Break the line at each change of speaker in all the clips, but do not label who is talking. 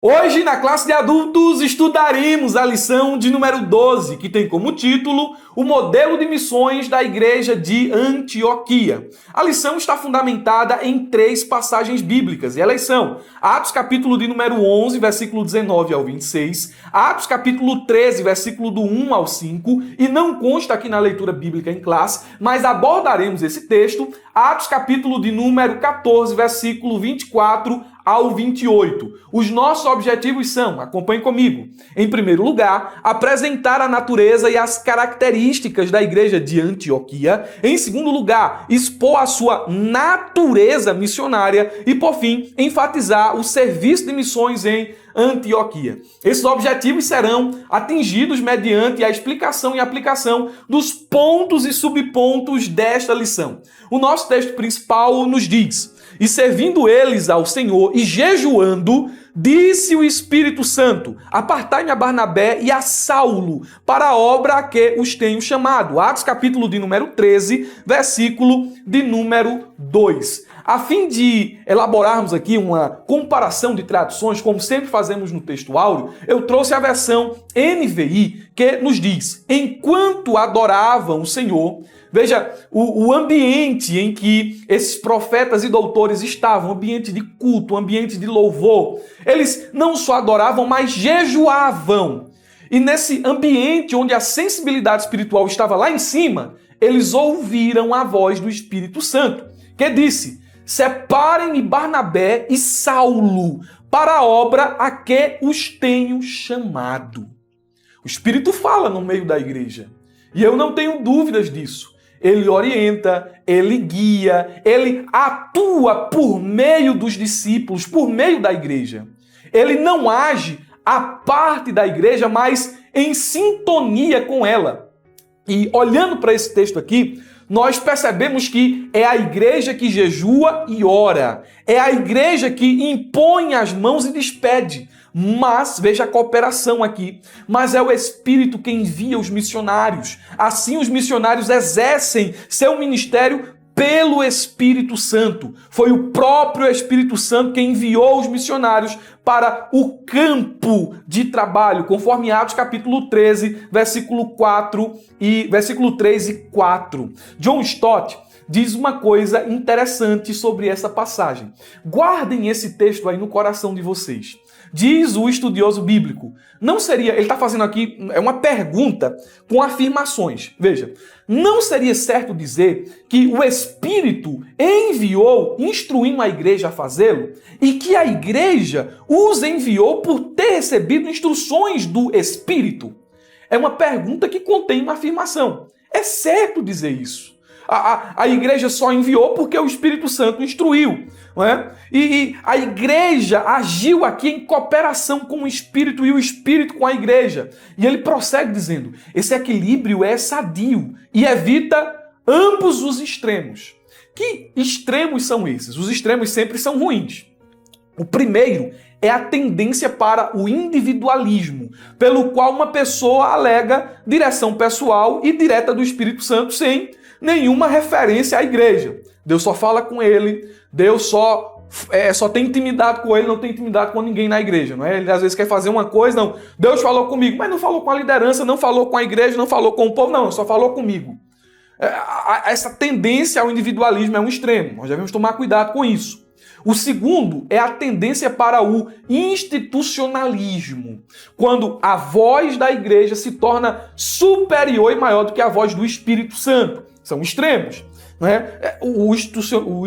Hoje, na classe de adultos, estudaremos a lição de número 12, que tem como título o modelo de missões da igreja de Antioquia. A lição está fundamentada em 3 passagens bíblicas, e elas são Atos capítulo de número 11, versículo 19 ao 26, Atos capítulo 13, versículo do 1 ao 5, e não consta aqui na leitura bíblica em classe, mas abordaremos esse texto, Atos capítulo de número 14, versículo 24 ao 28. Os nossos objetivos são, acompanhe comigo, em primeiro lugar, apresentar a natureza e as características da igreja de Antioquia. Em segundo lugar, expor a sua natureza missionária. E, por fim, enfatizar o serviço de missões em Antioquia. Esses objetivos serão atingidos mediante a explicação e aplicação dos pontos e subpontos desta lição. O nosso texto principal nos diz: e servindo eles ao Senhor e jejuando, disse o Espírito Santo: apartai-me a Barnabé e a Saulo para a obra a que os tenho chamado. Atos capítulo de número 13, versículo de número 2. A fim de elaborarmos aqui uma comparação de traduções, como sempre fazemos no texto áureo, eu trouxe a versão NVI, que nos diz: enquanto adoravam o Senhor. Veja o ambiente em que esses profetas e doutores estavam, um ambiente de culto, um ambiente de louvor. Eles não só adoravam, mas jejuavam. E nesse ambiente onde a sensibilidade espiritual estava lá em cima, eles ouviram a voz do Espírito Santo, que disse: separem-me Barnabé e Saulo para a obra a que os tenho chamado. O Espírito fala no meio da igreja. E eu não tenho dúvidas disso. Ele orienta, ele guia, ele atua por meio dos discípulos, por meio da igreja. Ele não age à parte da igreja, mas em sintonia com ela. E olhando para esse texto aqui, nós percebemos que é a igreja que jejua e ora. É a igreja que impõe as mãos e despede. Mas, veja a cooperação aqui, mas é o Espírito que envia os missionários. Assim, os missionários exercem seu ministério pelo Espírito Santo. Foi o próprio Espírito Santo que enviou os missionários para o campo de trabalho, conforme Atos capítulo 13, versículo 3 e 4. John Stott diz uma coisa interessante sobre essa passagem. Guardem esse texto aí no coração de vocês. Diz o estudioso bíblico, não seria, ele está fazendo aqui uma pergunta com afirmações. Veja, não seria certo dizer que o Espírito enviou, instruindo a igreja a fazê-lo, e que a igreja os enviou por ter recebido instruções do Espírito? É uma pergunta que contém uma afirmação. É certo dizer isso. A igreja só enviou porque o Espírito Santo instruiu. Não é? E a igreja agiu aqui em cooperação com o Espírito e o Espírito com a igreja. E ele prossegue dizendo: esse equilíbrio é sadio e evita ambos os extremos. Que extremos são esses? Os extremos sempre são ruins. O primeiro é a tendência para o individualismo, pelo qual uma pessoa alega direção pessoal e direta do Espírito Santo sem nenhuma referência à igreja. Deus só fala com ele, Deus só tem intimidade com ele, não tem intimidade com ninguém na igreja. Não é? Ele às vezes quer fazer uma coisa, não, Deus falou comigo, mas não falou com a liderança, não falou com a igreja, não falou com o povo, não, só falou comigo. Essa tendência ao individualismo é um extremo, nós devemos tomar cuidado com isso. O segundo é a tendência para o institucionalismo, quando a voz da igreja se torna superior e maior do que a voz do Espírito Santo. São extremos. Não é? O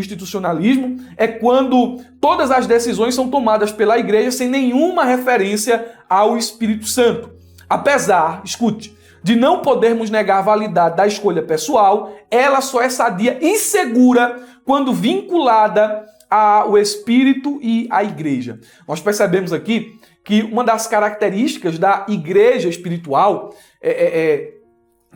institucionalismo é quando todas as decisões são tomadas pela igreja sem nenhuma referência ao Espírito Santo. Apesar, escute, de não podermos negar a validade da escolha pessoal, ela só é sadia e segura quando vinculada ao Espírito e à igreja. Nós percebemos aqui que uma das características da igreja espiritual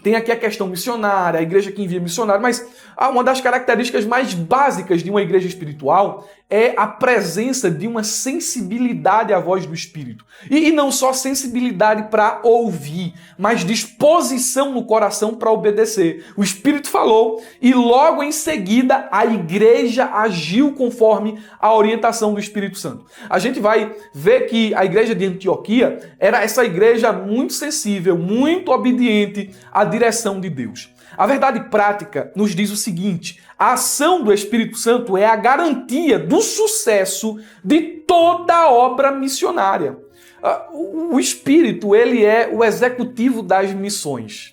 tem aqui a questão missionária, a igreja que envia missionário, mas uma das características mais básicas de uma igreja espiritual é a presença de uma sensibilidade à voz do Espírito. E não só sensibilidade para ouvir, mas disposição no coração para obedecer. O Espírito falou e logo em seguida a igreja agiu conforme a orientação do Espírito Santo. A gente vai ver que a igreja de Antioquia era essa igreja muito sensível, muito obediente à direção de Deus. A verdade prática nos diz o seguinte: a ação do Espírito Santo é a garantia do sucesso de toda a obra missionária. O Espírito, ele é o executivo das missões.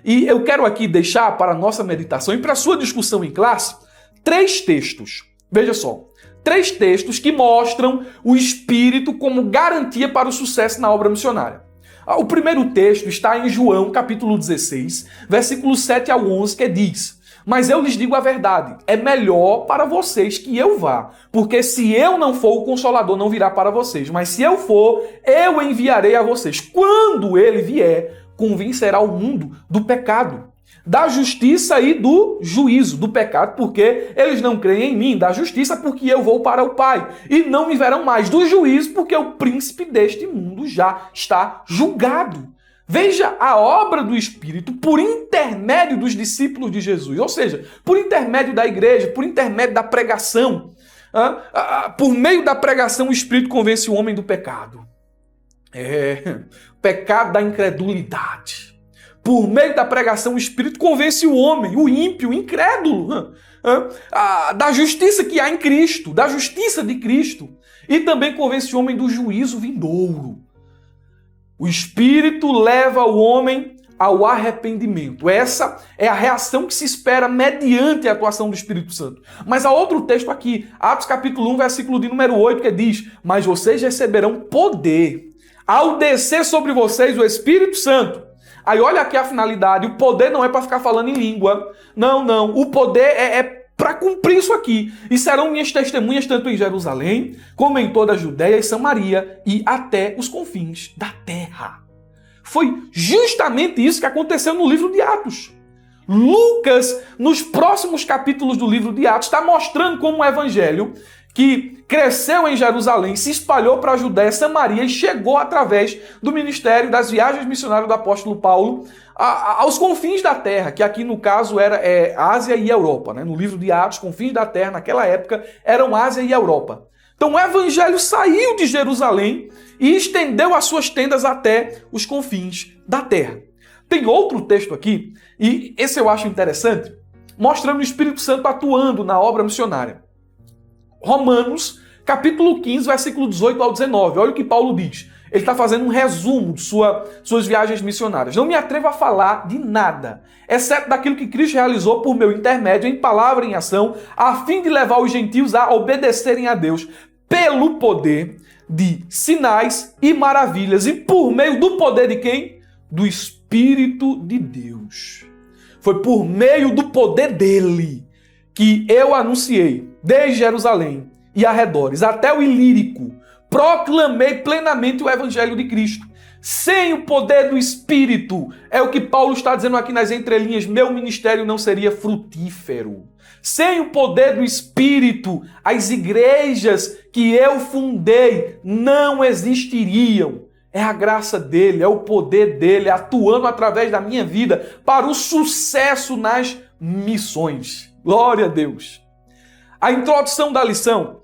E eu quero aqui deixar para a nossa meditação e para a sua discussão em classe 3 textos. Veja só, 3 textos que mostram o Espírito como garantia para o sucesso na obra missionária. O primeiro texto está em João, capítulo 16, versículos 7 ao 11, que diz: mas eu lhes digo a verdade, é melhor para vocês que eu vá, porque se eu não for, o Consolador não virá para vocês, mas se eu for, eu enviarei a vocês. Quando ele vier, convencerá o mundo do pecado, da justiça e do juízo. Do pecado, porque eles não creem em mim; da justiça, porque eu vou para o Pai e não me verão mais; do juízo, porque o príncipe deste mundo já está julgado. Veja a obra do Espírito por intermédio dos discípulos de Jesus, ou seja, por intermédio da igreja, por intermédio da pregação. Por meio da pregação, o Espírito convence o homem do pecado. Pecado da incredulidade. Por meio da pregação, o Espírito convence o homem, o ímpio, o incrédulo, da justiça que há em Cristo, da justiça de Cristo. E também convence o homem do juízo vindouro. O Espírito leva o homem ao arrependimento. Essa é a reação que se espera mediante a atuação do Espírito Santo. Mas há outro texto aqui, Atos capítulo 1, versículo de número 8, que diz: mas vocês receberão poder ao descer sobre vocês o Espírito Santo. Aí olha aqui a finalidade: o poder não é para ficar falando em língua. Não. O poder é para cumprir isso aqui. E serão minhas testemunhas tanto em Jerusalém, como em toda a Judéia e Samaria e até os confins da terra. Foi justamente isso que aconteceu no livro de Atos. Lucas, nos próximos capítulos do livro de Atos, está mostrando como o evangelho, que cresceu em Jerusalém, se espalhou para a Judéia, Samaria e chegou através do ministério das viagens missionárias do apóstolo Paulo aos confins da terra, que aqui no caso era Ásia e Europa. No livro de Atos, confins da terra naquela época eram Ásia e Europa. Então o evangelho saiu de Jerusalém e estendeu as suas tendas até os confins da terra. Tem outro texto aqui, e esse eu acho interessante, mostrando o Espírito Santo atuando na obra missionária. Romanos, capítulo 15, versículo 18 ao 19. Olha o que Paulo diz. Ele está fazendo um resumo de suas viagens missionárias. Não me atrevo a falar de nada, exceto daquilo que Cristo realizou por meu intermédio, em palavra e em ação, a fim de levar os gentios a obedecerem a Deus, pelo poder de sinais e maravilhas. E por meio do poder de quem? Do Espírito de Deus. Foi por meio do poder dele que eu anunciei, desde Jerusalém e arredores até o Ilírico, proclamei plenamente o Evangelho de Cristo. Sem o poder do Espírito, é o que Paulo está dizendo aqui nas entrelinhas, meu ministério não seria frutífero. Sem o poder do Espírito, as igrejas que eu fundei não existiriam. É a graça dele, é o poder dele atuando através da minha vida para o sucesso nas missões. Glória a Deus. A introdução da lição.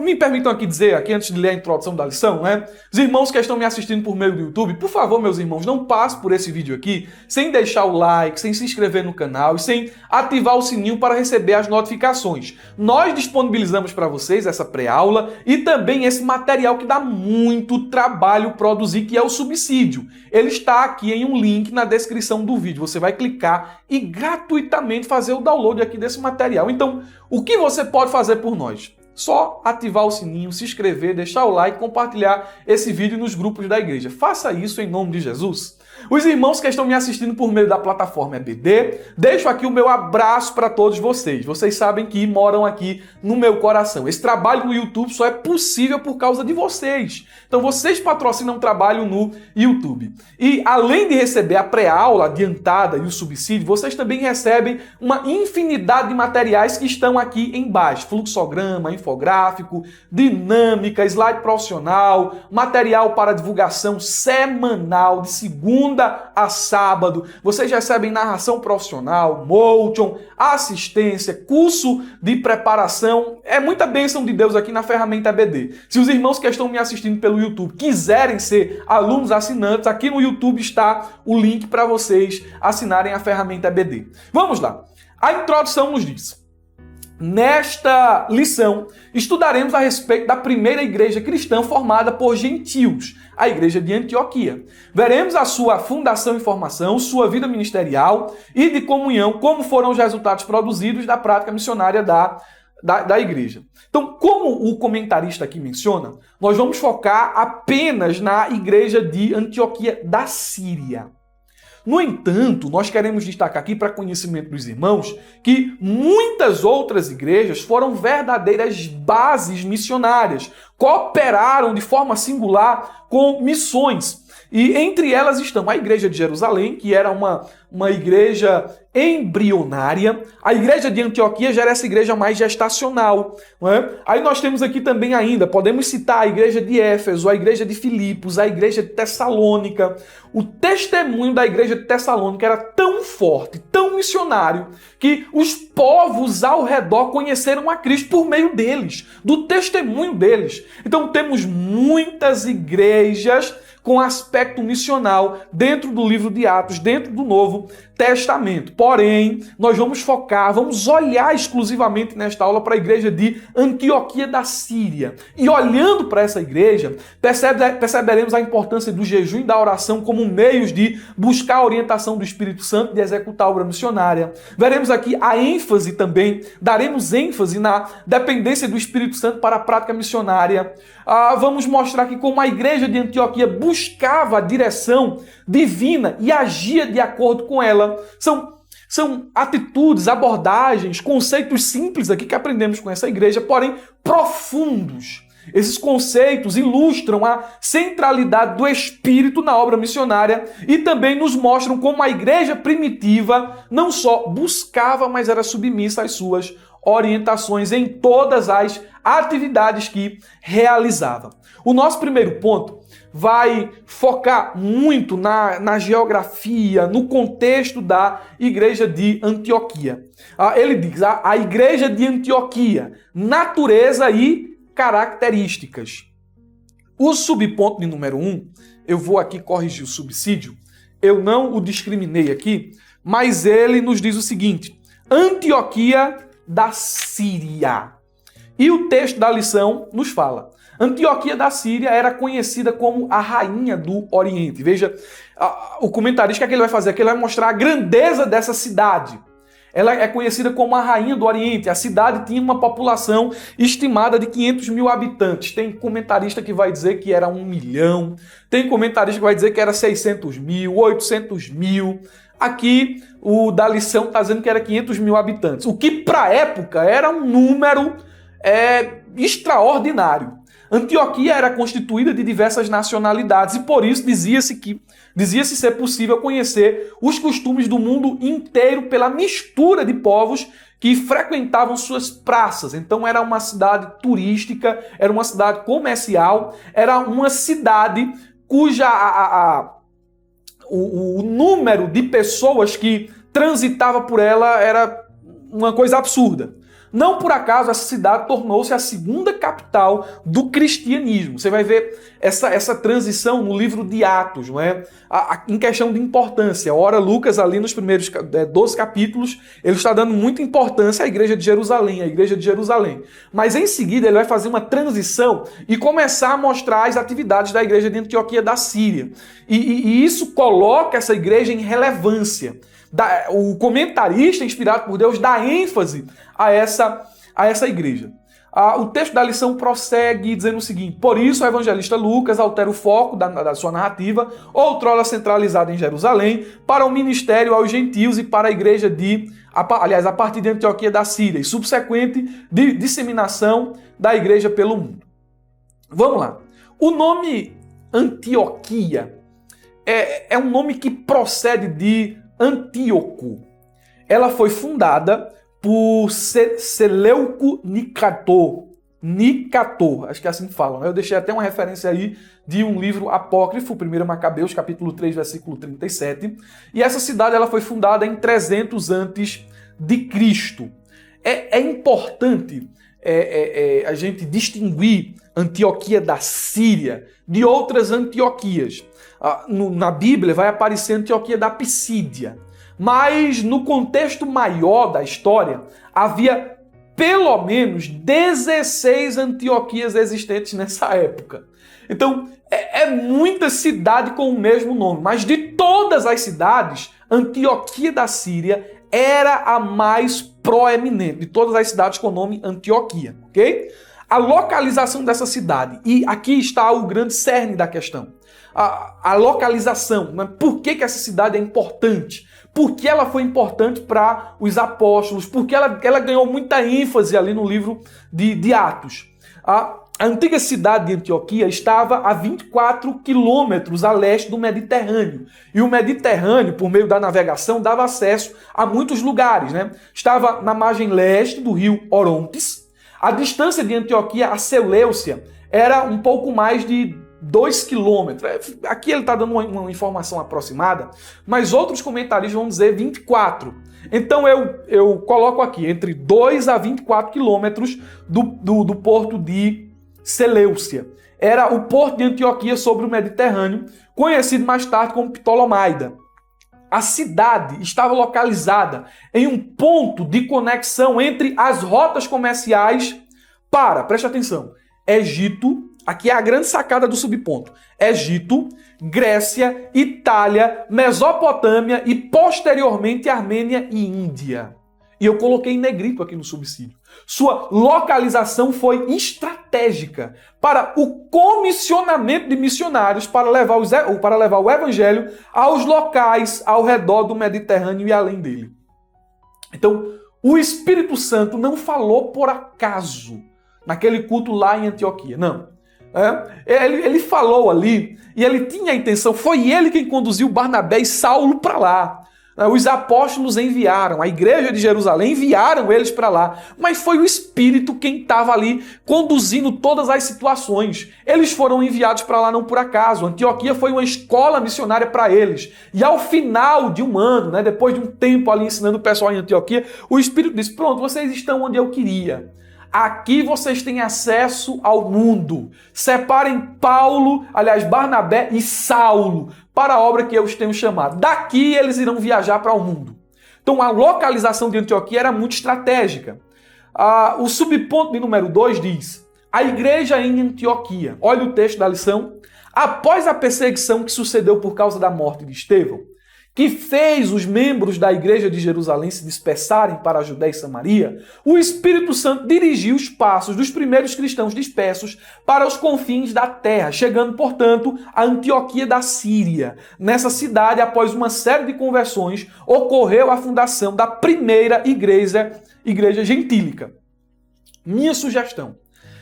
Me permitam aqui dizer, aqui antes de ler a introdução da lição, os irmãos que estão me assistindo por meio do YouTube, por favor, meus irmãos, não passem por esse vídeo aqui sem deixar o like, sem se inscrever no canal e sem ativar o sininho para receber as notificações. Nós disponibilizamos para vocês essa pré-aula e também esse material que dá muito trabalho produzir, que é o subsídio. Ele está aqui em um link na descrição do vídeo. Você vai clicar e gratuitamente fazer o download aqui desse material. Então, o que você pode fazer por nós? Só ativar o sininho, se inscrever, deixar o like, compartilhar esse vídeo nos grupos da igreja. Faça isso em nome de Jesus. Os irmãos que estão me assistindo por meio da plataforma EBD, deixo aqui o meu abraço para todos vocês. Vocês sabem que moram aqui no meu coração. Esse trabalho no YouTube só é possível por causa de vocês. Então vocês patrocinam um trabalho no YouTube. E além de receber a pré-aula adiantada e o subsídio, vocês também recebem uma infinidade de materiais que estão aqui embaixo. Fluxograma, infográfico, dinâmica, slide profissional, material para divulgação semanal, de segunda a sábado. Vocês recebem narração profissional, motion, assistência, curso de preparação. É muita bênção de Deus aqui na ferramenta EBD. Se os irmãos que estão me assistindo pelo YouTube quiserem ser alunos assinantes, aqui no YouTube está o link para vocês assinarem a ferramenta EBD. Vamos lá. A introdução nos diz: nesta lição, estudaremos a respeito da primeira igreja cristã formada por gentios, a igreja de Antioquia. Veremos a sua fundação e formação, sua vida ministerial e de comunhão, como foram os resultados produzidos da prática missionária da igreja. Então, como o comentarista aqui menciona, nós vamos focar apenas na igreja de Antioquia da Síria. No entanto, nós queremos destacar aqui para conhecimento dos irmãos que muitas outras igrejas foram verdadeiras bases missionárias, cooperaram de forma singular com missões. E entre elas estão a igreja de Jerusalém, que era uma igreja embrionária. A igreja de Antioquia já era essa igreja mais gestacional. Não é? Aí nós temos aqui também ainda, podemos citar a igreja de Éfeso, a igreja de Filipos, a igreja de Tessalônica. O testemunho da igreja de Tessalônica era tão forte, tão missionário, que os povos ao redor conheceram a Cristo por meio deles, do testemunho deles. Então temos muitas igrejas com aspecto missional dentro do livro de Atos, dentro do Novo Testamento. Porém, nós vamos olhar exclusivamente nesta aula para a igreja de Antioquia da Síria. E olhando para essa igreja, perceberemos a importância do jejum e da oração como meios de buscar a orientação do Espírito Santo, de executar a obra missionária. Veremos aqui a ênfase também, daremos ênfase na dependência do Espírito Santo para a prática missionária. Vamos mostrar que como a igreja de Antioquia buscava a direção divina e agia de acordo com ela. São atitudes, abordagens, conceitos simples aqui que aprendemos com essa igreja, porém profundos. Esses conceitos ilustram a centralidade do Espírito na obra missionária e também nos mostram como a igreja primitiva não só buscava, mas era submissa às suas orientações em todas as atividades que realizava. O nosso primeiro ponto vai focar muito na geografia, no contexto da igreja de Antioquia. Ele diz, a igreja de Antioquia, natureza e características. O subponto de número 1, eu vou aqui corrigir o subsídio, eu não o discriminei aqui, mas ele nos diz o seguinte: Antioquia da Síria. E o texto da lição nos fala: Antioquia da Síria era conhecida como a rainha do Oriente. Veja, o comentarista, o que ele vai fazer aqui? Ele vai mostrar a grandeza dessa cidade. Ela é conhecida como a rainha do Oriente. A cidade tinha uma população estimada de 500 mil habitantes. Tem comentarista que vai dizer que era 1 milhão. Tem comentarista que vai dizer que era 600 mil, 800 mil. Aqui, o da lição está dizendo que era 500 mil habitantes. O que, para a época, era um número extraordinário. Antioquia era constituída de diversas nacionalidades e por isso dizia-se ser possível conhecer os costumes do mundo inteiro pela mistura de povos que frequentavam suas praças. Então era uma cidade turística, era uma cidade comercial, era uma cidade cuja o número de pessoas que transitava por ela era uma coisa absurda. Não por acaso essa cidade tornou-se a segunda capital do cristianismo. Você vai ver essa transição no livro de Atos, não é? Em questão de importância. Ora, Lucas, ali nos primeiros 12 capítulos, ele está dando muita importância à igreja de Jerusalém, Mas em seguida ele vai fazer uma transição e começar a mostrar as atividades da igreja de Antioquia da Síria. E isso coloca essa igreja em relevância. O comentarista inspirado por Deus dá ênfase a essa igreja. O texto da lição prossegue dizendo o seguinte: por isso o evangelista Lucas altera o foco da sua narrativa, outrora centralizada em Jerusalém, para o ministério aos gentios e para a igreja a partir de Antioquia da Síria, e subsequente de disseminação da igreja pelo mundo. Vamos lá. O nome Antioquia é um nome que procede de Antíoco. Ela foi fundada por Seleuco Nicator, acho que é assim que falam. Eu deixei até uma referência aí de um livro apócrifo, 1 Macabeus, capítulo 3, versículo 37. E essa cidade ela foi fundada em 300 a.C. É importante a gente distinguir Antioquia da Síria de outras Antioquias. Na Bíblia vai aparecer Antioquia da Pisídia. Mas no contexto maior da história, havia pelo menos 16 Antioquias existentes nessa época. Então, é muita cidade com o mesmo nome. Mas de todas as cidades, Antioquia da Síria era a mais proeminente de todas as cidades com o nome Antioquia, ok? A localização dessa cidade, e aqui está o grande cerne da questão. A localização, né? Por que essa cidade é importante? Por que ela foi importante para os apóstolos? Porque ela ganhou muita ênfase ali no livro de Atos. A antiga cidade de Antioquia estava a 24 quilômetros a leste do Mediterrâneo. E o Mediterrâneo, por meio da navegação, dava acesso a muitos lugares, né? Estava na margem leste do rio Orontes. A distância de Antioquia a Seleucia era um pouco mais de 2 quilômetros. Aqui ele está dando uma informação aproximada, mas outros comentaristas vão dizer 24. Então eu coloco aqui entre 2 a 24 quilômetros do porto de Seleucia. Era o porto de Antioquia sobre o Mediterrâneo, conhecido mais tarde como Ptolomaida. A cidade estava localizada em um ponto de conexão entre as rotas comerciais preste atenção, Egito. Aqui é a grande sacada do subponto. Egito, Grécia, Itália, Mesopotâmia e, posteriormente, Armênia e Índia. E eu coloquei em negrito aqui no subsídio. Sua localização foi estratégica para o comissionamento de missionários para levar o evangelho aos locais ao redor do Mediterrâneo e além dele. Então, o Espírito Santo não falou por acaso naquele culto lá em Antioquia, não. Ele falou ali e ele tinha a intenção, foi ele quem conduziu Barnabé e Saulo para lá. Os apóstolos enviaram, a igreja de Jerusalém enviaram eles para lá, mas foi o Espírito quem estava ali conduzindo todas as situações. Eles foram enviados para lá não por acaso. Antioquia foi uma escola missionária para eles. E ao final de um ano, né, depois de um tempo ali ensinando o pessoal em Antioquia, o Espírito disse: pronto, vocês estão onde eu queria. Aqui vocês têm acesso ao mundo. Separem Barnabé e Saulo para a obra que eu os tenho chamado. Daqui eles irão viajar para o mundo. Então a localização de Antioquia era muito estratégica. O subponto de número 2 diz: a igreja em Antioquia. Olha o texto da lição. Após a perseguição que sucedeu por causa da morte de Estevão, que fez os membros da igreja de Jerusalém se dispersarem para a Judéia e Samaria, o Espírito Santo dirigiu os passos dos primeiros cristãos dispersos para os confins da terra, chegando, portanto, a Antioquia da Síria. Nessa cidade, após uma série de conversões, ocorreu a fundação da primeira igreja gentílica. Minha sugestão: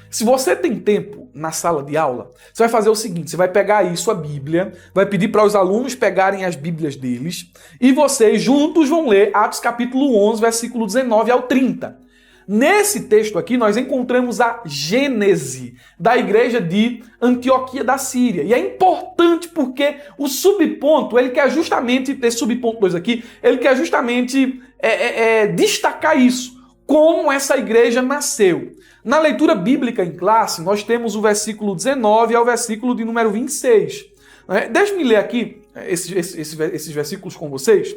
se você tem tempo na sala de aula, você vai fazer o seguinte: você vai pegar aí sua Bíblia, vai pedir para os alunos pegarem as Bíblias deles e vocês juntos vão ler Atos capítulo 11, versículo 19 ao 30. Nesse texto aqui nós encontramos a gênese da igreja de Antioquia da Síria. E é importante porque o subponto, ele quer justamente, esse subponto 2 aqui, ele quer justamente destacar isso, como essa igreja nasceu. Na leitura bíblica em classe, nós temos o versículo 19 ao versículo de número 26. Deixe-me ler aqui esses versículos com vocês.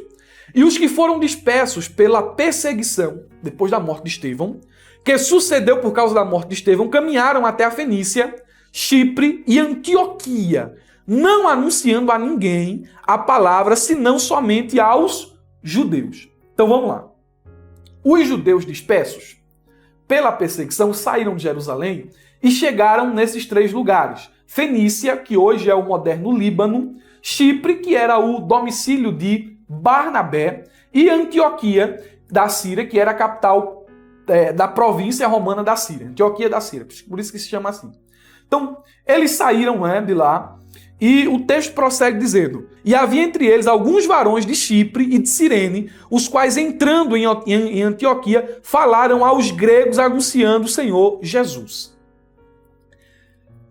E os que foram dispersos pela perseguição, depois da morte de Estevão, que sucedeu por causa da morte de Estevão, caminharam até a Fenícia, Chipre e Antioquia, não anunciando a ninguém a palavra, senão somente aos judeus. Então vamos lá. Os judeus dispersos pela perseguição, saíram de Jerusalém e chegaram nesses 3 lugares. Fenícia, que hoje é o moderno Líbano, Chipre, que era o domicílio de Barnabé, e Antioquia da Síria, que era a capital da província romana da Síria, Antioquia da Síria, por isso que se chama assim. Então, eles saíram de lá, e o texto prossegue dizendo: e havia entre eles alguns varões de Chipre e de Cirene, os quais, entrando em Antioquia, falaram aos gregos anunciando o Senhor Jesus.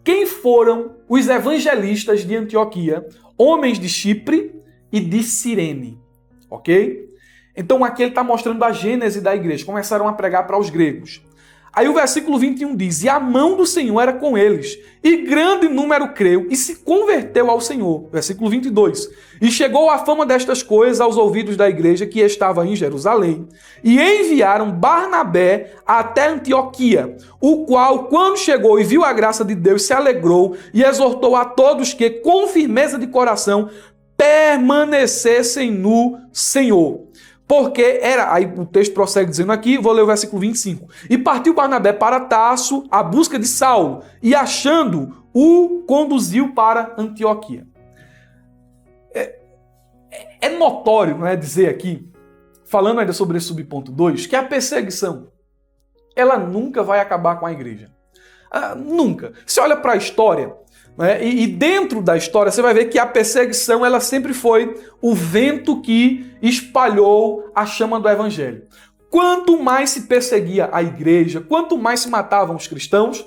Quem foram os evangelistas de Antioquia? Homens de Chipre e de Cirene. Ok? Então aqui ele está mostrando a gênese da igreja. Começaram a pregar para os gregos. Aí o versículo 21 diz: e a mão do Senhor era com eles, e grande número creu e se converteu ao Senhor. Versículo 22. E chegou a fama destas coisas aos ouvidos da igreja que estava em Jerusalém, e enviaram Barnabé até Antioquia, o qual, quando chegou e viu a graça de Deus, se alegrou e exortou a todos que, com firmeza de coração, permanecessem no Senhor. Porque era, aí o texto prossegue dizendo aqui, vou ler o versículo 25. E partiu Barnabé para Tarso à busca de Saulo, e achando, o conduziu para Antioquia. É notório, não é, dizer aqui, falando ainda sobre esse subponto 2, que a perseguição, ela nunca vai acabar com a igreja. Nunca. Você olha para a história, e dentro da história você vai ver que a perseguição ela sempre foi o vento que espalhou a chama do evangelho. Quanto mais se perseguia a igreja, quanto mais se matavam os cristãos,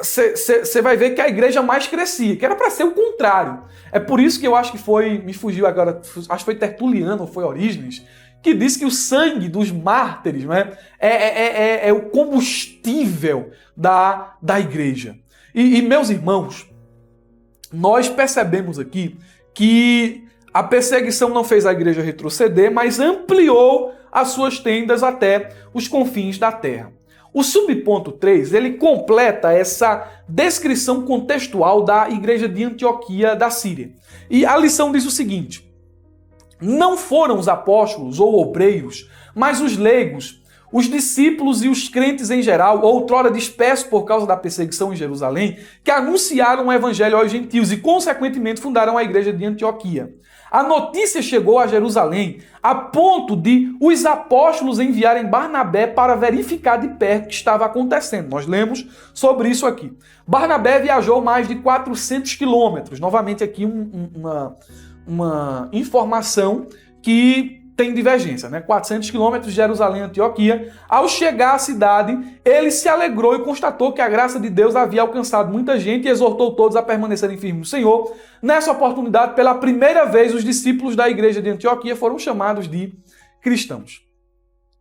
você vai ver que a igreja mais crescia, que era para ser o contrário. É por isso que eu acho que foi, me fugiu agora, acho que foi Tertuliano ou foi Orígenes, que disse que o sangue dos mártires é o combustível da igreja. E meus irmãos, nós percebemos aqui que a perseguição não fez a igreja retroceder, mas ampliou as suas tendas até os confins da terra. O subponto 3, ele completa essa descrição contextual da igreja de Antioquia da Síria. E a lição diz o seguinte: não foram os apóstolos ou obreiros, mas os leigos, os discípulos e os crentes em geral, outrora dispersos por causa da perseguição em Jerusalém, que anunciaram o evangelho aos gentios e, consequentemente, fundaram a igreja de Antioquia. A notícia chegou a Jerusalém a ponto de os apóstolos enviarem Barnabé para verificar de perto o que estava acontecendo. Nós lemos sobre isso aqui. Barnabé viajou mais de 400 quilômetros. Novamente aqui uma informação que tem divergência, 400 quilômetros de Jerusalém a Antioquia. Ao chegar à cidade, ele se alegrou e constatou que a graça de Deus havia alcançado muita gente e exortou todos a permanecerem firmes no Senhor. Nessa oportunidade, pela primeira vez, os discípulos da igreja de Antioquia foram chamados de cristãos.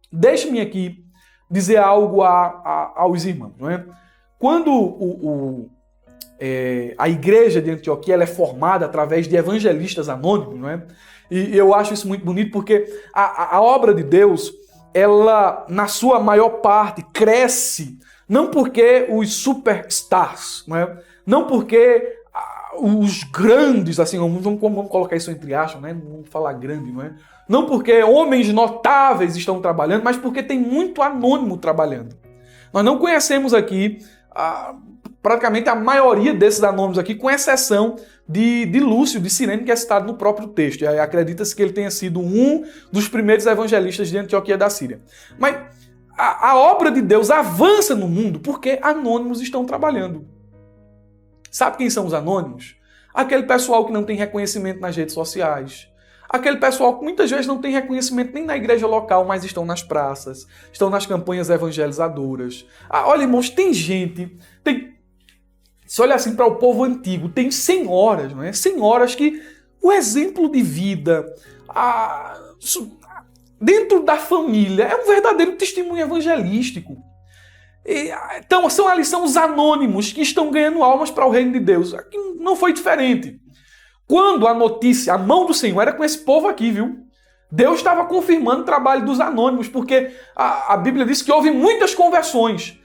Deixe-me aqui dizer algo aos irmãos. Quando a igreja de Antioquia ela é formada através de evangelistas anônimos, E eu acho isso muito bonito porque a obra de Deus, ela, na sua maior parte, cresce não porque os superstars, não porque os grandes, assim, vamos colocar isso entre aspas, vamos falar grande, não porque homens notáveis estão trabalhando, mas porque tem muito anônimo trabalhando. Nós não conhecemos aqui praticamente a maioria desses anônimos aqui, com exceção de Lúcio, de Cirene, que é citado no próprio texto. E acredita-se que ele tenha sido um dos primeiros evangelistas de Antioquia da Síria. Mas a obra de Deus avança no mundo porque anônimos estão trabalhando. Sabe quem são os anônimos? Aquele pessoal que não tem reconhecimento nas redes sociais. Aquele pessoal que muitas vezes não tem reconhecimento nem na igreja local, mas estão nas praças, estão nas campanhas evangelizadoras. Olha, irmãos, tem gente... Se olha assim para o povo antigo, tem senhoras, senhoras que o exemplo de vida dentro da família é um verdadeiro testemunho evangelístico. Então, são os anônimos que estão ganhando almas para o reino de Deus. Aqui não foi diferente. Quando a notícia, a mão do Senhor era com esse povo aqui, viu? Deus estava confirmando o trabalho dos anônimos, porque a Bíblia diz que houve muitas conversões.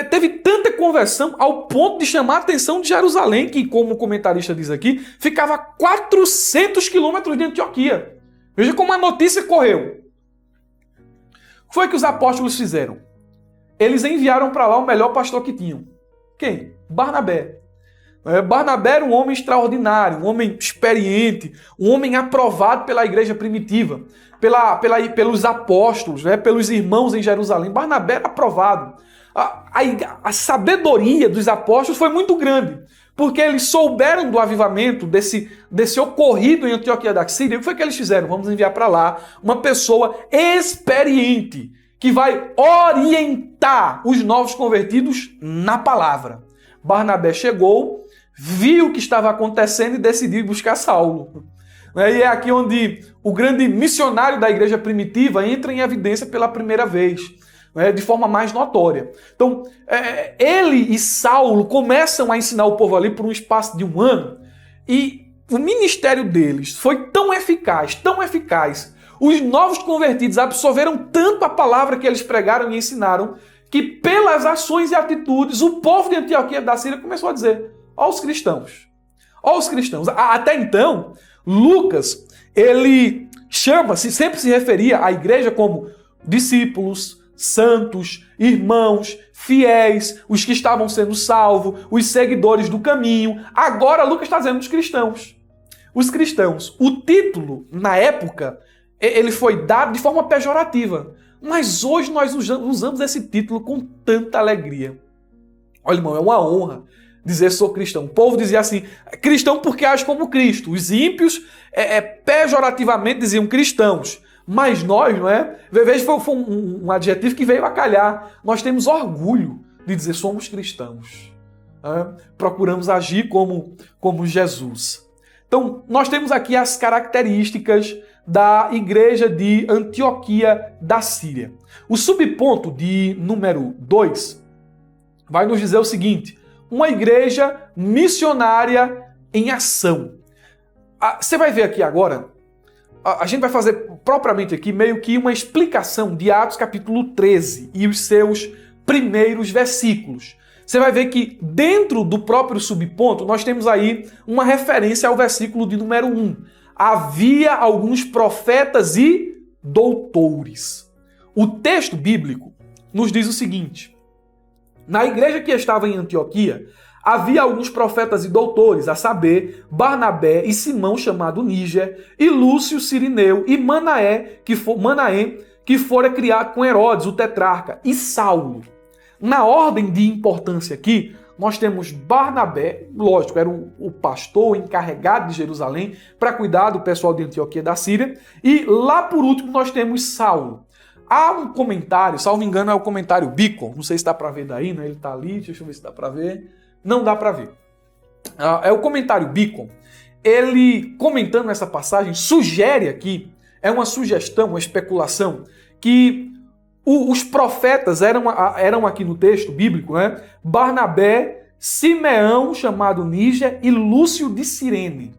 Teve tanta conversão ao ponto de chamar a atenção de Jerusalém, que, como o comentarista diz aqui, ficava a 400 quilômetros de Antioquia. Veja como a notícia correu. O que foi que os apóstolos fizeram? eles enviaram para lá o melhor pastor que tinham. Quem? Barnabé. Barnabé era um homem extraordinário, um homem experiente, um homem aprovado pela igreja primitiva, pelos apóstolos, pelos irmãos em Jerusalém. Barnabé era aprovado. A sabedoria dos apóstolos foi muito grande, porque eles souberam do avivamento, desse ocorrido em Antioquia da Síria. O que foi que eles fizeram? Vamos enviar para lá uma pessoa experiente, que vai orientar os novos convertidos na palavra. Barnabé chegou, viu o que estava acontecendo e decidiu buscar Saulo. E é aqui onde o grande missionário da igreja primitiva entra em evidência pela primeira vez, de forma mais notória. Então, ele e Saulo começam a ensinar o povo ali por um espaço de 1 ano, e o ministério deles foi tão eficaz, os novos convertidos absorveram tanto a palavra que eles pregaram e ensinaram, que pelas ações e atitudes, o povo de Antioquia da Síria começou a dizer: ó os cristãos. Até então, Lucas, ele sempre se referia à igreja como discípulos, santos, irmãos, fiéis, os que estavam sendo salvos, os seguidores do caminho. Agora Lucas está dizendo os cristãos. Os cristãos. O título, na época, ele foi dado de forma pejorativa. Mas hoje nós usamos esse título com tanta alegria. Olha, irmão, é uma honra dizer sou cristão. O povo dizia assim, cristão porque age como Cristo. Os ímpios, pejorativamente, diziam cristãos. Mas nós, não é? Veja, foi um adjetivo que veio a calhar. Nós temos orgulho de dizer somos cristãos. Procuramos agir como Jesus. Então, nós temos aqui as características da igreja de Antioquia da Síria. O subponto de número 2 vai nos dizer o seguinte: uma igreja missionária em ação. Você vai ver aqui agora, a gente vai fazer propriamente aqui meio que uma explicação de Atos capítulo 13 e os seus primeiros versículos. Você vai ver que dentro do próprio subponto nós temos aí uma referência ao versículo de número 1. Havia alguns profetas e doutores. O texto bíblico nos diz o seguinte: na igreja que estava em Antioquia, havia alguns profetas e doutores, a saber, Barnabé e Simão, chamado Níger, e Lúcio Cirineu, e Manaém, que fora criado com Herodes, o tetrarca, e Saulo. Na ordem de importância aqui, nós temos Barnabé, lógico, era o pastor encarregado de Jerusalém para cuidar do pessoal de Antioquia da Síria, e lá por último nós temos Saulo. Há um comentário, salvo engano é o comentário Beacon, não sei se dá para ver daí, né? Ele está ali, deixa eu ver se dá para ver. Não dá para ver. É o comentário Beacon. Ele, comentando essa passagem, sugere aqui, é uma sugestão, uma especulação, que os profetas eram aqui no texto bíblico, né? Barnabé, Simeão, chamado Níger, e Lúcio de Cirene.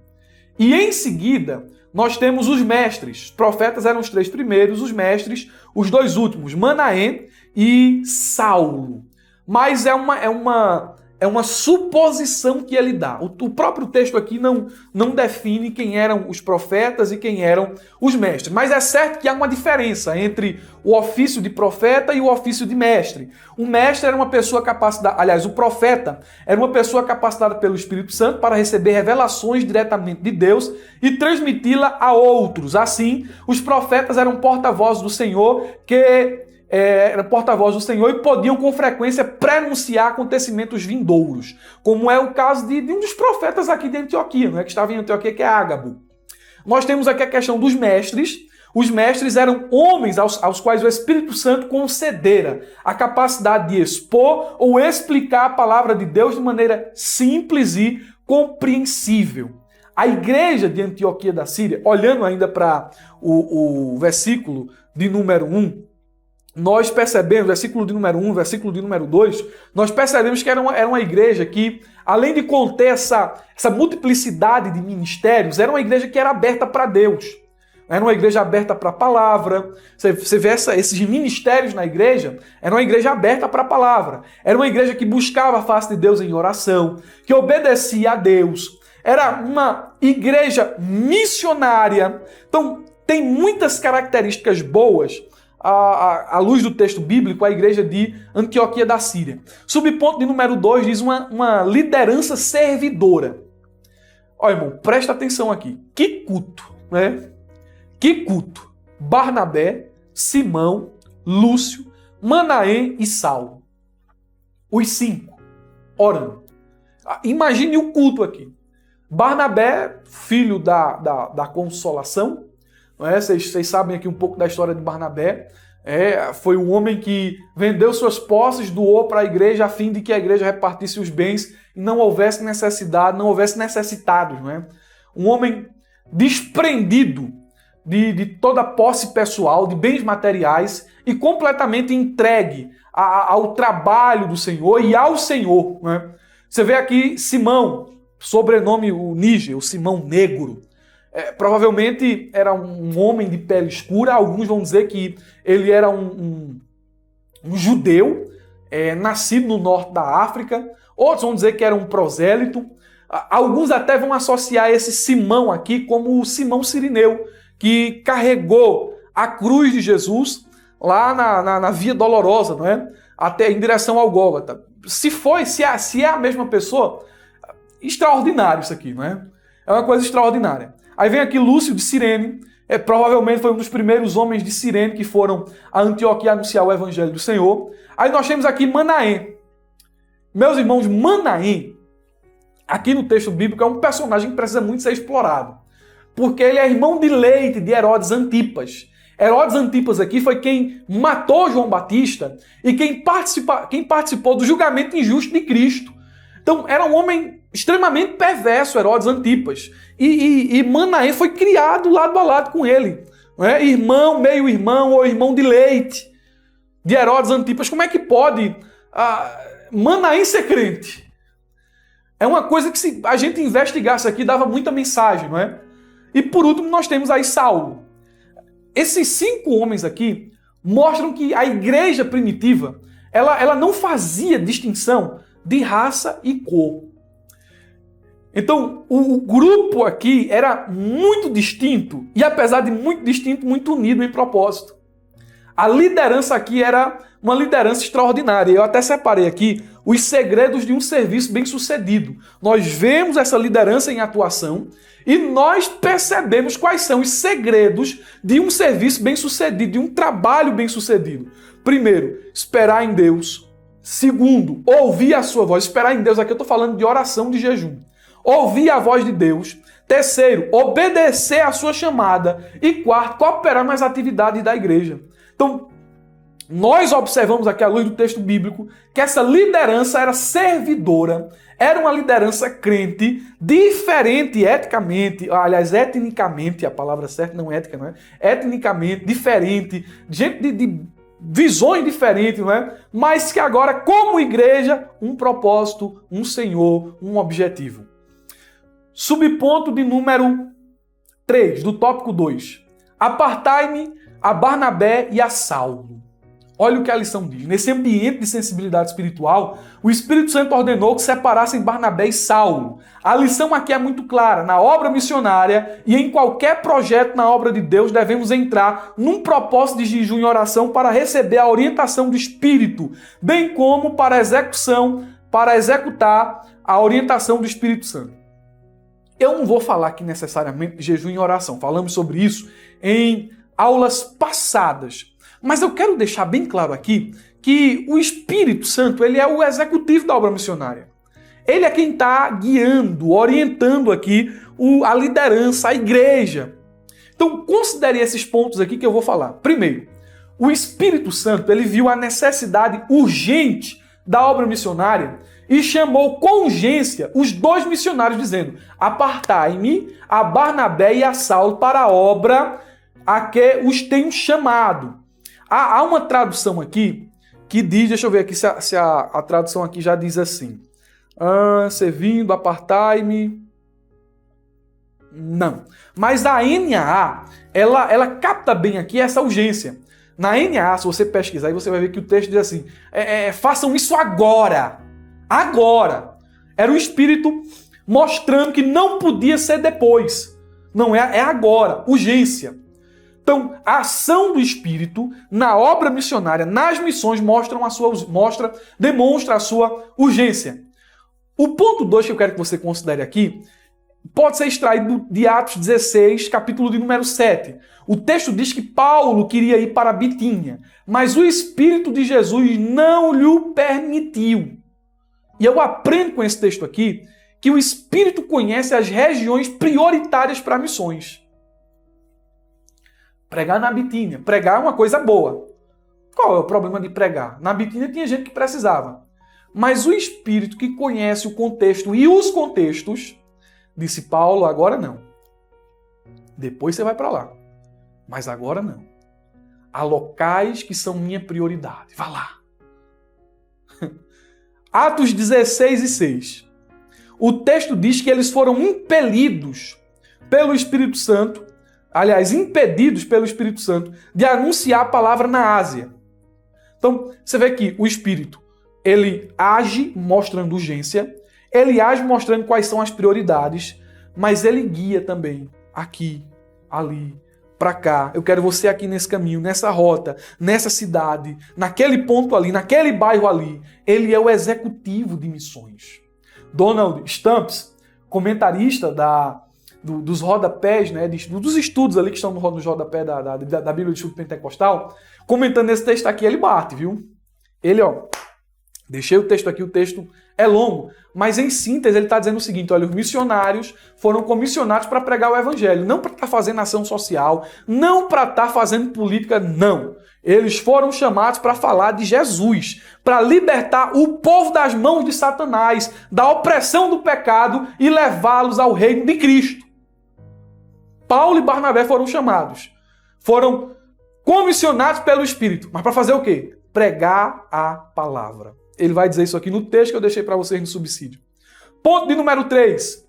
E em seguida, nós temos os mestres. Os profetas eram os 3 primeiros, os mestres, os 2 últimos, Manaém e Saulo. Mas é uma suposição que ele dá. O próprio texto aqui não define quem eram os profetas e quem eram os mestres. Mas é certo que há uma diferença entre o ofício de profeta e o ofício de mestre. O mestre era uma pessoa capacitada, aliás, o profeta era uma pessoa capacitada pelo Espírito Santo para receber revelações diretamente de Deus e transmiti-la a outros. Assim, os profetas eram porta-vozes do Senhor e podiam com frequência prenunciar acontecimentos vindouros, como é o caso de um dos profetas aqui de Antioquia, que estava em Antioquia, que é Ágabo. Nós temos aqui a questão dos mestres. Os mestres eram homens aos quais o Espírito Santo concedera a capacidade de expor ou explicar a palavra de Deus de maneira simples e compreensível. A igreja de Antioquia da Síria, olhando ainda para o versículo de número 1, nós percebemos, versículo de número 1, versículo de número 2, nós percebemos que era uma igreja que, além de conter essa multiplicidade de ministérios, era uma igreja que era aberta para Deus. Era uma igreja aberta para a palavra. Você vê esses ministérios na igreja, era uma igreja aberta para a palavra. Era uma igreja que buscava a face de Deus em oração, que obedecia a Deus. Era uma igreja missionária. Então, tem muitas características boas à luz do texto bíblico, a igreja de Antioquia da Síria. Subponto de número 2 diz uma liderança servidora. Olha, irmão, presta atenção aqui. Que culto, né? Que culto. Barnabé, Simão, Lúcio, Manaém e Saulo. Os 5 orando. Imagine o culto aqui. Barnabé, filho da consolação. Não é? Vocês sabem aqui um pouco da história de Barnabé. Foi um homem que vendeu suas posses, doou para a igreja a fim de que a igreja repartisse os bens e não houvesse necessidade, não houvesse necessitados. Não é? Um homem desprendido de toda a posse pessoal, de bens materiais e completamente entregue ao trabalho do Senhor e ao Senhor. Não é? Você vê aqui Simão, sobrenome o Níger, o Simão Negro. Provavelmente era um homem de pele escura. Alguns vão dizer que ele era um judeu, nascido no norte da África. Outros vão dizer que era um prosélito. Alguns até vão associar esse Simão aqui como o Simão Cirineu, que carregou a cruz de Jesus lá na Via Dolorosa, não é? Até em direção ao Gólgota. Se é a mesma pessoa, extraordinário isso aqui, não é? É uma coisa extraordinária. Aí vem aqui Lúcio de Cirene, provavelmente foi um dos primeiros homens de Cirene que foram a Antioquia anunciar o evangelho do Senhor. Aí nós temos aqui Manaém. Meus irmãos, Manaém, aqui no texto bíblico, é um personagem que precisa muito ser explorado. Porque ele é irmão de leite de Herodes Antipas. Herodes Antipas aqui foi quem matou João Batista e quem participou do julgamento injusto de Cristo. Então, era um homem extremamente perverso, Herodes Antipas. E Manaém foi criado lado a lado com ele. Não é? Irmão, meio-irmão ou irmão de leite de Herodes Antipas. Como é que pode Manaém ser crente? É uma coisa que, se a gente investigasse aqui, dava muita mensagem, não é? E por último, nós temos aí Saulo. Esses 5 homens aqui mostram que a igreja primitiva ela não fazia distinção de raça e cor. Então, o grupo aqui era muito distinto e, apesar de muito distinto, muito unido em propósito. A liderança aqui era uma liderança extraordinária. Eu até separei aqui os segredos de um serviço bem-sucedido. Nós vemos essa liderança em atuação e nós percebemos quais são os segredos de um serviço bem-sucedido, de um trabalho bem-sucedido. Primeiro, esperar em Deus. Segundo, ouvir a sua voz. Esperar em Deus, aqui eu estou falando de oração, de jejum. Ouvir a voz de Deus. Terceiro, obedecer a sua chamada. E quarto, cooperar nas atividades da igreja. Então, nós observamos aqui à luz do texto bíblico que essa liderança era servidora, era uma liderança crente, diferente etnicamente, a palavra certa não é ética, não é? Etnicamente, diferente, gente de visões diferentes, não é? Mas que agora, como igreja, um propósito, um Senhor, um objetivo. Subponto de número 3, do tópico 2. Apartai-me a Barnabé e a Saulo. Olha o que a lição diz. Nesse ambiente de sensibilidade espiritual, o Espírito Santo ordenou que separassem Barnabé e Saulo. A lição aqui é muito clara. Na obra missionária e em qualquer projeto na obra de Deus, devemos entrar num propósito de jejum e oração para receber a orientação do Espírito, bem como para executar a orientação do Espírito Santo. Eu não vou falar aqui necessariamente de jejum e oração. Falamos sobre isso em aulas passadas. Mas eu quero deixar bem claro aqui que o Espírito Santo ele é o executivo da obra missionária. Ele é quem está guiando, orientando aqui a liderança, a igreja. Então, considere esses pontos aqui que eu vou falar. Primeiro, o Espírito Santo ele viu a necessidade urgente da obra missionária e chamou com urgência os 2 missionários, dizendo: apartai-me a Barnabé e a Saulo para a obra a que os tenho chamado. Há uma tradução aqui que diz, deixa eu ver aqui se a tradução aqui já diz assim. Servindo, apartai-me. Não. Mas a NAA, ela capta bem aqui essa urgência. Na NAA, se você pesquisar, aí você vai ver que o texto diz assim, façam isso agora. Agora. Era o Espírito mostrando que não podia ser depois. Não, é agora. Urgência. Então, a ação do Espírito na obra missionária, nas missões, demonstra a sua urgência. O ponto 2 que eu quero que você considere aqui pode ser extraído de Atos 16, capítulo de número 7. O texto diz que Paulo queria ir para a Bitínia, mas o Espírito de Jesus não lhe permitiu. E eu aprendo com esse texto aqui que o Espírito conhece as regiões prioritárias para missões. Pregar na Bitínia. Pregar é uma coisa boa. Qual é o problema de pregar? Na Bitínia tinha gente que precisava. Mas o Espírito que conhece o contexto e os contextos, disse Paulo, agora não. Depois você vai para lá. Mas agora não. Há locais que são minha prioridade. Vá lá. Atos 16 e 6. O texto diz que eles foram impelidos pelo Espírito Santo, aliás, impedidos pelo Espírito Santo, de anunciar a palavra na Ásia. Então, você vê que o Espírito, ele age mostrando urgência, ele age mostrando quais são as prioridades, mas ele guia também aqui, ali, para cá. Eu quero você aqui nesse caminho, nessa rota, nessa cidade, naquele ponto ali, naquele bairro ali. Ele é o executivo de missões. Donald Stamps, comentarista dos rodapés, né, dos estudos ali que estão nos rodapés da Bíblia de Estudo Pentecostal, comentando esse texto aqui, ele bate, viu? Ele, deixei o texto aqui, o texto é longo, mas em síntese ele está dizendo o seguinte, olha, os missionários foram comissionados para pregar o evangelho, não para estar fazendo ação social, não para estar fazendo política, não. Eles foram chamados para falar de Jesus, para libertar o povo das mãos de Satanás, da opressão do pecado e levá-los ao reino de Cristo. Paulo e Barnabé foram chamados, foram comissionados pelo Espírito, mas para fazer o quê? Pregar a palavra. Ele vai dizer isso aqui no texto que eu deixei para vocês no subsídio. Ponto de número 3.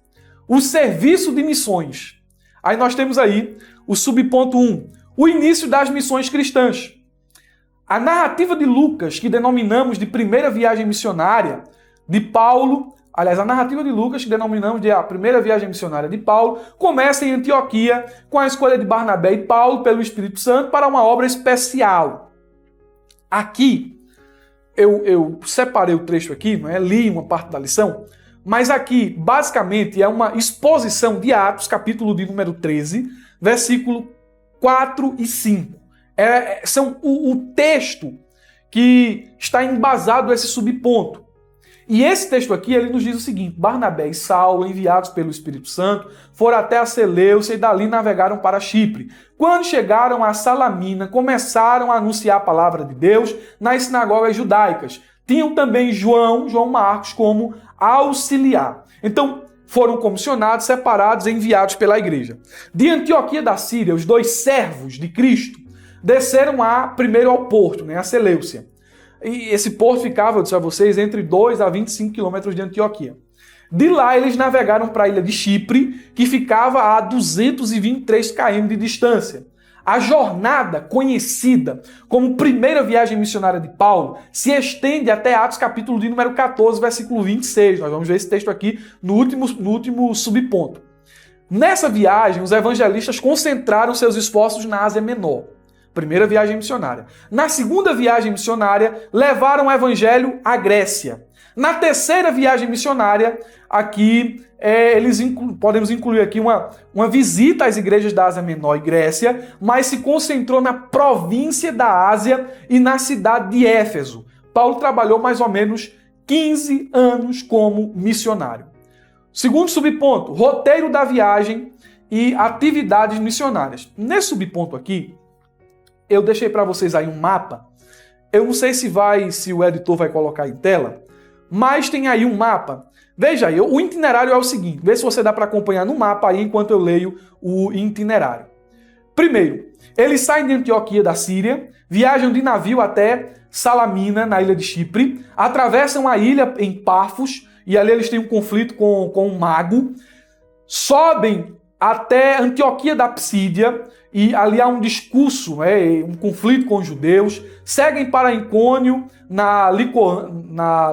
O serviço de missões. Aí nós temos aí o subponto 1. O início das missões cristãs. A narrativa de Lucas, que denominamos de primeira viagem missionária de Paulo, aliás, a narrativa de Lucas, que denominamos de a primeira viagem missionária de Paulo, começa em Antioquia com a escolha de Barnabé e Paulo pelo Espírito Santo para uma obra especial. Aqui, eu separei o trecho aqui, não é? Li uma parte da lição, mas aqui, basicamente, é uma exposição de Atos, capítulo de número 13, versículo 4 e 5. São o texto que está embasado esse subponto. E esse texto aqui, ele nos diz o seguinte, Barnabé e Saulo, enviados pelo Espírito Santo, foram até a Seleucia e dali navegaram para Chipre. Quando chegaram a Salamina, começaram a anunciar a palavra de Deus nas sinagogas judaicas. Tinham também João Marcos, como auxiliar. Então, foram comissionados, separados e enviados pela igreja. De Antioquia da Síria, os 2 servos de Cristo desceram primeiro ao porto, a Seleucia. E esse porto ficava, eu disse a vocês, entre 2 a 25 quilômetros de Antioquia. De lá eles navegaram para a ilha de Chipre, que ficava a 223 km de distância. A jornada, conhecida como primeira viagem missionária de Paulo, se estende até Atos capítulo de número 14, versículo 26. Nós vamos ver esse texto aqui no último subponto. Nessa viagem, os evangelistas concentraram seus esforços na Ásia Menor. Primeira viagem missionária. Na segunda viagem missionária, levaram o evangelho à Grécia. Na terceira viagem missionária, aqui podemos incluir aqui uma visita às igrejas da Ásia Menor e Grécia, mas se concentrou na província da Ásia e na cidade de Éfeso. Paulo trabalhou mais ou menos 15 anos como missionário. Segundo subponto, roteiro da viagem e atividades missionárias. Nesse subponto aqui, eu deixei para vocês aí um mapa. Eu não sei se o editor vai colocar em tela, mas tem aí um mapa. Veja aí, o itinerário é o seguinte. Vê se você dá para acompanhar no mapa aí enquanto eu leio o itinerário. Primeiro, eles saem de Antioquia da Síria, viajam de navio até Salamina, na ilha de Chipre, atravessam a ilha em Pafos, e ali eles têm um conflito com um mago, sobem até Antioquia da Psídia, e ali há um discurso, um conflito com os judeus, seguem para Icônio, na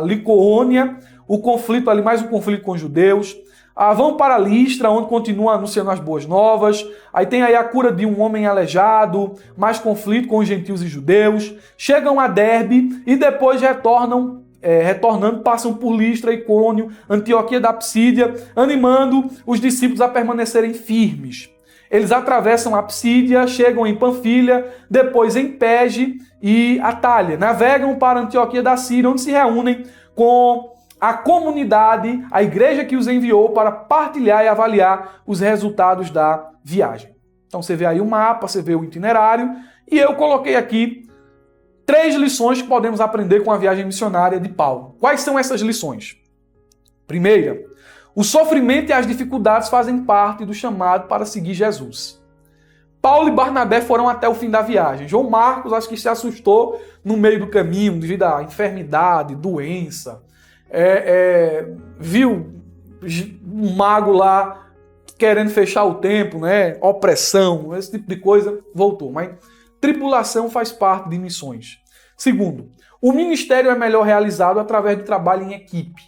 Licoônia, o conflito ali, mais um conflito com os judeus, vão para Listra, onde continuam anunciando as boas novas. Aí tem aí a cura de um homem aleijado, mais conflito com os gentios e judeus. Chegam a Derbe e depois retornando, passam por Listra, Icônio, Antioquia da Psídia, animando os discípulos a permanecerem firmes. Eles atravessam a Psídia, chegam em Panfilha, depois em Perge e Atália. Navegam para Antioquia da Síria, onde se reúnem com a comunidade, a igreja que os enviou para partilhar e avaliar os resultados da viagem. Então você vê aí o mapa, você vê o itinerário, e eu coloquei aqui 3 lições que podemos aprender com a viagem missionária de Paulo. Quais são essas lições? Primeira, o sofrimento e as dificuldades fazem parte do chamado para seguir Jesus. Paulo e Barnabé foram até o fim da viagem. João Marcos acho que se assustou no meio do caminho devido à enfermidade, doença. Viu um mago lá querendo fechar o tempo, né? Opressão, esse tipo de coisa, voltou. Mas tribulação faz parte de missões. Segundo, o ministério é melhor realizado através de trabalho em equipe.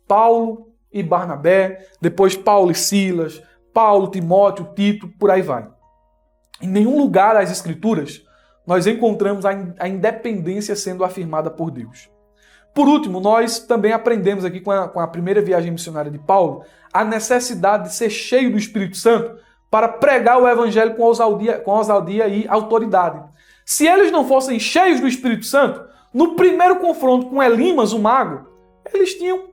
Paulo e Barnabé, depois Paulo e Silas, Paulo, Timóteo, Tito, por aí vai. Em nenhum lugar das Escrituras nós encontramos a independência sendo afirmada por Deus. Por último, nós também aprendemos aqui com a primeira viagem missionária de Paulo a necessidade de ser cheio do Espírito Santo para pregar o evangelho com ousadia e autoridade. Se eles não fossem cheios do Espírito Santo, no primeiro confronto com Elimas, o mago, eles tinham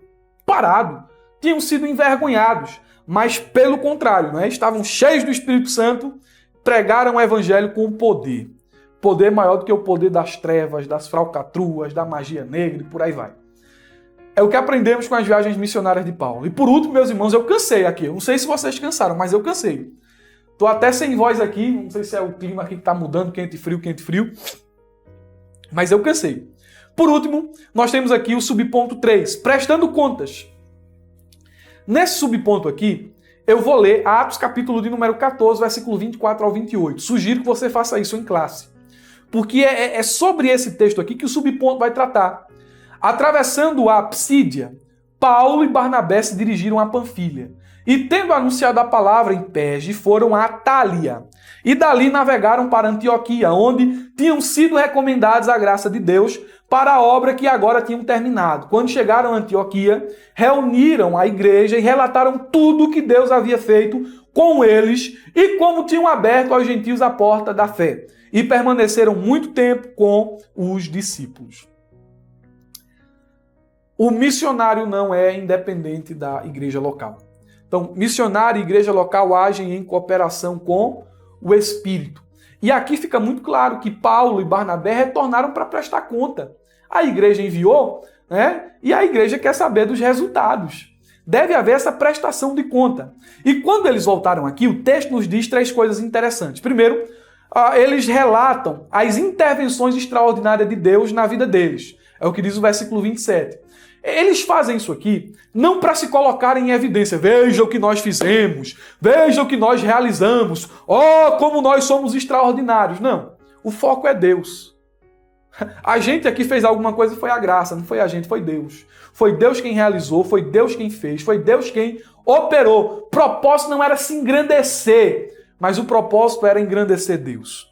parado, tinham sido envergonhados, mas pelo contrário, né? Estavam cheios do Espírito Santo, pregaram o evangelho com poder. Poder maior do que o poder das trevas, das falcatruas, da magia negra e por aí vai. É o que aprendemos com as viagens missionárias de Paulo. E por último, meus irmãos, eu cansei aqui. Eu não sei se vocês cansaram, mas eu cansei. Tô até sem voz aqui, não sei se é o clima aqui que tá mudando, quente, frio. Mas eu cansei. Por último, nós temos aqui o subponto 3, prestando contas. Nesse subponto aqui, eu vou ler Atos capítulo de número 14, versículo 24 ao 28. Sugiro que você faça isso em classe. Porque é sobre esse texto aqui que o subponto vai tratar. Atravessando a Psídia, Paulo e Barnabé se dirigiram a Panfilha. E tendo anunciado a palavra em Perge, foram a Atália. E dali navegaram para Antioquia, onde tinham sido recomendados a graça de Deus para a obra que agora tinham terminado. Quando chegaram a Antioquia, reuniram a igreja e relataram tudo o que Deus havia feito com eles e como tinham aberto aos gentios a porta da fé. E permaneceram muito tempo com os discípulos. O missionário não é independente da igreja local. Então, missionário e igreja local agem em cooperação com o Espírito. E aqui fica muito claro que Paulo e Barnabé retornaram para prestar conta. A igreja enviou, né? E a igreja quer saber dos resultados. Deve haver essa prestação de conta. E quando eles voltaram aqui, o texto nos diz 3 coisas interessantes. Primeiro, eles relatam as intervenções extraordinárias de Deus na vida deles. É o que diz o versículo 27. Eles fazem isso aqui não para se colocarem em evidência. Veja o que nós fizemos. Veja o que nós realizamos. Oh, como nós somos extraordinários. Não. O foco é Deus. A gente aqui fez alguma coisa, foi a graça. Não foi a gente, foi Deus. Foi Deus quem realizou, foi Deus quem fez, foi Deus quem operou. O propósito não era se engrandecer, mas o propósito era engrandecer Deus.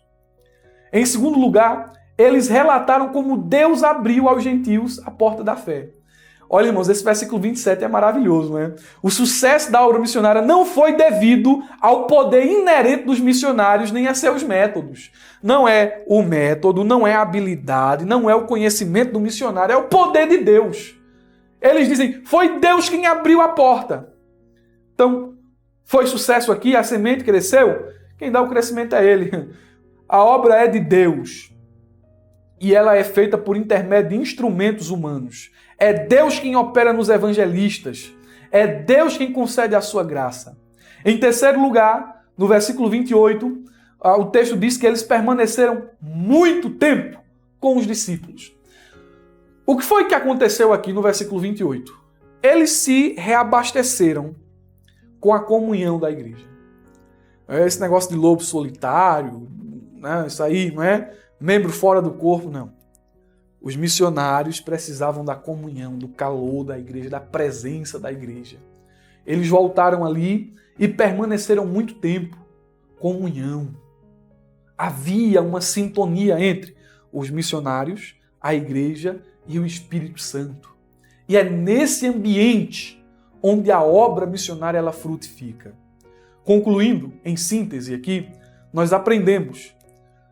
Em segundo lugar, eles relataram como Deus abriu aos gentios a porta da fé. Olha, irmãos, esse versículo 27 é maravilhoso, né? O sucesso da obra missionária não foi devido ao poder inerente dos missionários, nem a seus métodos. Não é o método, não é a habilidade, não é o conhecimento do missionário, é o poder de Deus. Eles dizem, foi Deus quem abriu a porta. Então, foi sucesso aqui, a semente cresceu, quem dá o crescimento é Ele. A obra é de Deus. E ela é feita por intermédio de instrumentos humanos. É Deus quem opera nos evangelistas. É Deus quem concede a sua graça. Em terceiro lugar, no versículo 28, o texto diz que eles permaneceram muito tempo com os discípulos. O que foi que aconteceu aqui no versículo 28? Eles se reabasteceram com a comunhão da igreja. Esse negócio de lobo solitário, né? Isso aí, não é? Membro fora do corpo, não. Os missionários precisavam da comunhão, do calor da igreja, da presença da igreja. Eles voltaram ali e permaneceram muito tempo. Comunhão. Havia uma sintonia entre os missionários, a igreja e o Espírito Santo. E é nesse ambiente onde a obra missionária ela frutifica. Concluindo, em síntese aqui, nós aprendemos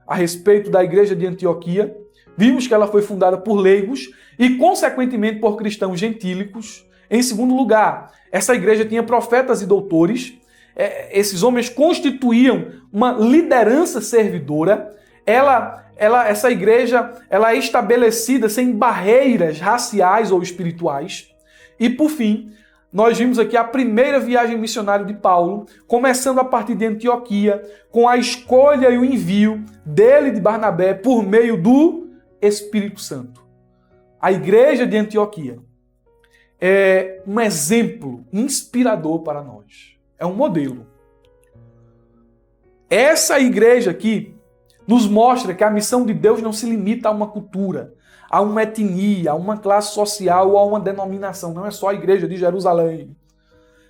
a respeito da igreja de Antioquia, vimos que ela foi fundada por leigos e, consequentemente, por cristãos gentílicos. Em segundo lugar, essa igreja tinha profetas e doutores. Esses homens constituíam uma liderança servidora. Essa igreja ela é estabelecida sem barreiras raciais ou espirituais. E, por fim, nós vimos aqui a primeira viagem missionária de Paulo, começando a partir de Antioquia, com a escolha e o envio dele, de Barnabé, por meio do Espírito Santo. A igreja de Antioquia é um exemplo inspirador para nós. É um modelo. Essa igreja aqui nos mostra que a missão de Deus não se limita a uma cultura, a uma etnia, a uma classe social ou a uma denominação. Não é só a igreja de Jerusalém.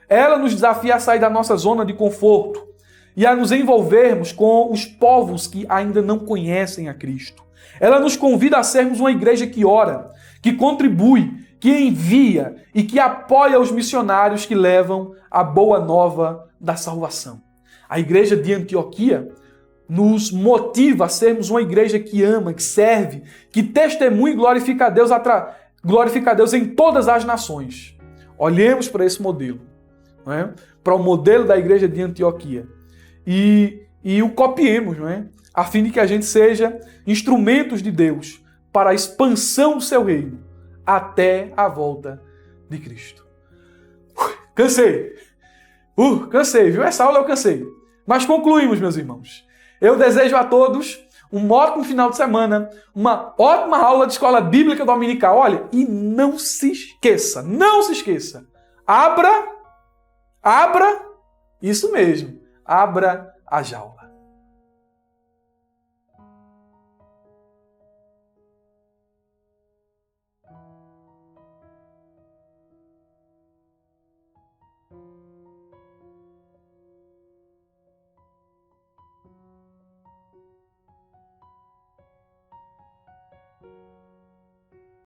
Ela nos desafia a sair da nossa zona de conforto e a nos envolvermos com os povos que ainda não conhecem a Cristo. Ela nos convida a sermos uma igreja que ora, que contribui, que envia e que apoia os missionários que levam a boa nova da salvação. A igreja de Antioquia nos motiva a sermos uma igreja que ama, que serve, que testemunha e glorifica a Deus em todas as nações. Olhemos para esse modelo, não é? Para o modelo da igreja de Antioquia e o copiemos, não é? A fim de que a gente seja instrumentos de Deus para a expansão do seu reino até a volta de Cristo. Cansei, viu? Essa aula eu cansei. Mas concluímos, meus irmãos. Eu desejo a todos um ótimo final de semana, uma ótima aula de escola bíblica dominical. Olha, e não se esqueça, abra, isso mesmo, abra a jaula.